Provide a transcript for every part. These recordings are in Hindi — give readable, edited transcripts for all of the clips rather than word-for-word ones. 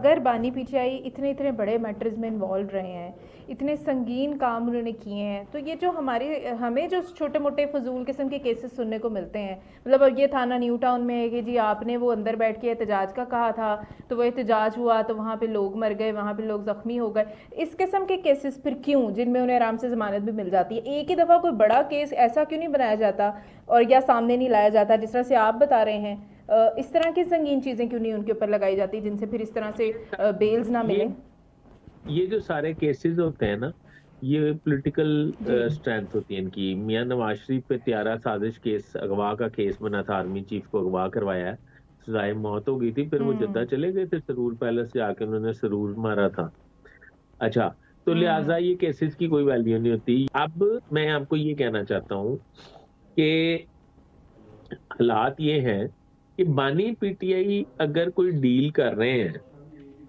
अगर बानी पीटीआई इतने इतने बड़े मैटर्स में इन्वॉल्व रहे हैं, इतने संगीन काम उन्होंने किए हैं, तो ये जो हमें जो छोटे मोटे फजूल किस्म के केसेस सुनने को मिलते हैं, मतलब अब ये थाना न्यू टाउन में है कि जी आपने वो अंदर बैठ के एहतजाज का कहा था, तो वो एहतजाज हुआ तो वहाँ पे लोग मर गए, वहाँ पे लोग ज़ख्मी हो गए। इस किस्म के केसेस फिर क्यों, जिनमें उन्हें आराम से ज़मानत भी मिल जाती है, एक ही दफ़ा कोई बड़ा केस ऐसा क्यों नहीं बनाया जाता और या सामने नहीं लाया जाता, जिस तरह से आप बता रहे हैं? इस तरह की संगीन चीज़ें क्यों नहीं उनके ऊपर लगाई जाती, जिनसे फिर इस तरह से बेल्स ना ये मिले? ये जो सारे केसेस होते हैं ना, ये पॉलिटिकल जी। स्ट्रेंथ होती है इनकी। मियां नवाज शरीफ पे त्यारा साजिश केस, अगवा का केस बना था, आर्मी चीफ को अगवा करवाया है, सजाए मौत हो गई थी, फिर वो जद्दा हम्म। चले गए थे, सरूर पैलेस से आके उन्होंने सरूर मारा था। अच्छा, तो हम्म। लिहाजा ये केसेस की कोई वैल्यू नहीं होती। अब मैं आपको ये कहना चाहता हूँ कि हालात ये हैं कि बानी पीटीआई अगर कोई डील कर रहे हैं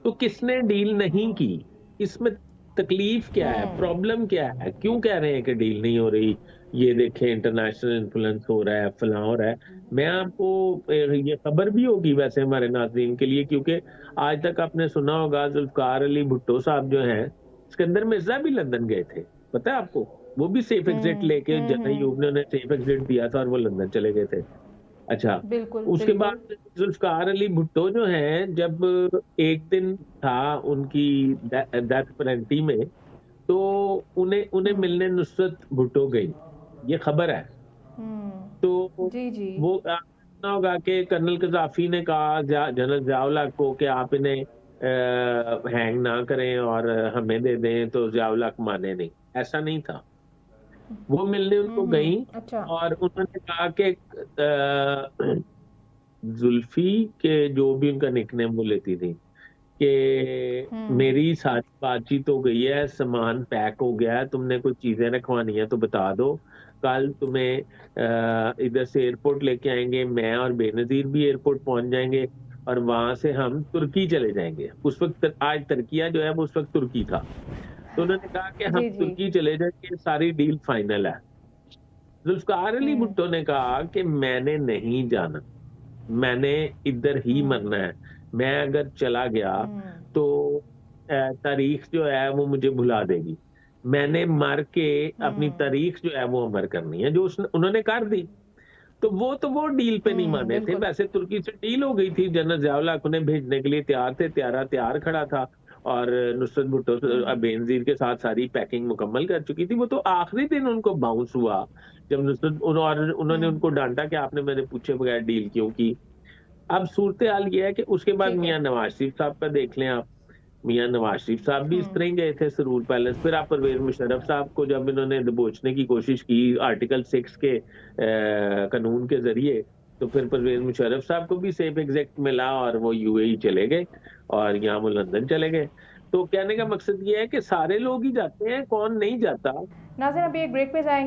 तो किसने डील नहीं की, इसमें तकलीफ क्या है, हम्म। प्रॉब्लम क्या है, क्यों कह रहे हैं कि डील नहीं हो रही? ये देखें, इंटरनेशनल इन्फ्लुएंस हो रहा है, फलां हो रहा है। मैं आपको ये खबर भी होगी वैसे हमारे नाज़रीन के लिए, क्योंकि आज तक आपने सुना होगा जुल्फकार अली भुट्टो साहब जो हैं, सिकंदर मिर्जा भी लंदन गए थे, पता है आपको? वो भी सेफ एग्जिट हम्म। लेके, जन हम्म। अयूब ने उन्हें सेफ एग्जिट दिया था और वो लंदन चले गए थे। अच्छा, बिल्कुल उसके बिल्कुल। बाद जुल्फकार अली भुट्टो जो हैं, जब एक दिन था उनकी डेथ पेनल्टी में, तो उन्हें उन्हें हम्म। मिलने नुसरत भुट्टो गई, ये खबर है। तो जी जी। वो सुना होगा कि कर्नल कजाफी ने कहा जनरल जियाउल हक को कि आप इन्हें हैंग ना करें और हमें दे दें, तो जियाउल हक माने नहीं, ऐसा नहीं था। वो मिलने उनको गई अच्छा। और उन्होंने कहा कि जुल्फी के, जो भी उनका निकनेम वो लेती थी, कि हम्म। मेरी सारी बातचीत हो गई है, सामान पैक हो गया है, तुमने कुछ चीजें रखवानी है तो बता दो, कल तुम्हें इधर से एयरपोर्ट लेके आएंगे, मैं और बेनजीर भी एयरपोर्ट पहुंच जाएंगे, और वहां से हम तुर्की चले जाएंगे। उस वक्त आज तुर्किया जो है वो उस वक्त तुर्की था। तो उन्होंने कहा कि हम जी जी। तुर्की चले जाएंगे, सारी डील फाइनल है। जुल्फकार अली हम्म। भुट्टो ने कहा कि मैंने नहीं जाना, मैंने इधर ही हम्म। मरना है। मैं अगर चला गया हम्म। तो तारीख जो है वो मुझे भुला देगी। मैंने मर के अपनी हम्म। तारीख जो है वो अमर करनी है, जो उन्होंने कर दी। तो वो डील पे नहीं माने थे। बिल्कुल। वैसे तुर्की से डील हो गई थी, जनरल जियाउल हक उन्हें भेजने के लिए तैयार थे, तैयार खड़ा था, और नुसरत भुट्टो हम्म। बेनजीर के साथ सारी पैकिंग मुकम्मल कर चुकी थी। वो तो आखिरी दिन उनको बाउंस हुआ, जब और उन्होंने हम्म। उनको डांटा कि आपने मेरे पूछे बगैर डील क्यों की। अब सूरत हाल ये है कि उसके बाद ठीक है। मियां नवाज शरीफ साहब का देख लें आप। मियां नवाज शरीफ साहब भी इस तरह ही गए थे सरूर पैलेस। फिर आप परवेज मुशर्रफ साहब को जब इन्होंने दबोचने की कोशिश की आर्टिकल 6 के कानून के जरिए, तो फिर परवेज मुशर्रफ साहब को भी सेफ एग्जिट मिला और वो यूएई चले गए, और यहाँ वो लंदन चले गए। तो कहने का मकसद ये है कि सारे लोग ही जाते हैं, कौन नहीं जाता। नाज़रीन, अभी एक ब्रेक पे जाएंगे।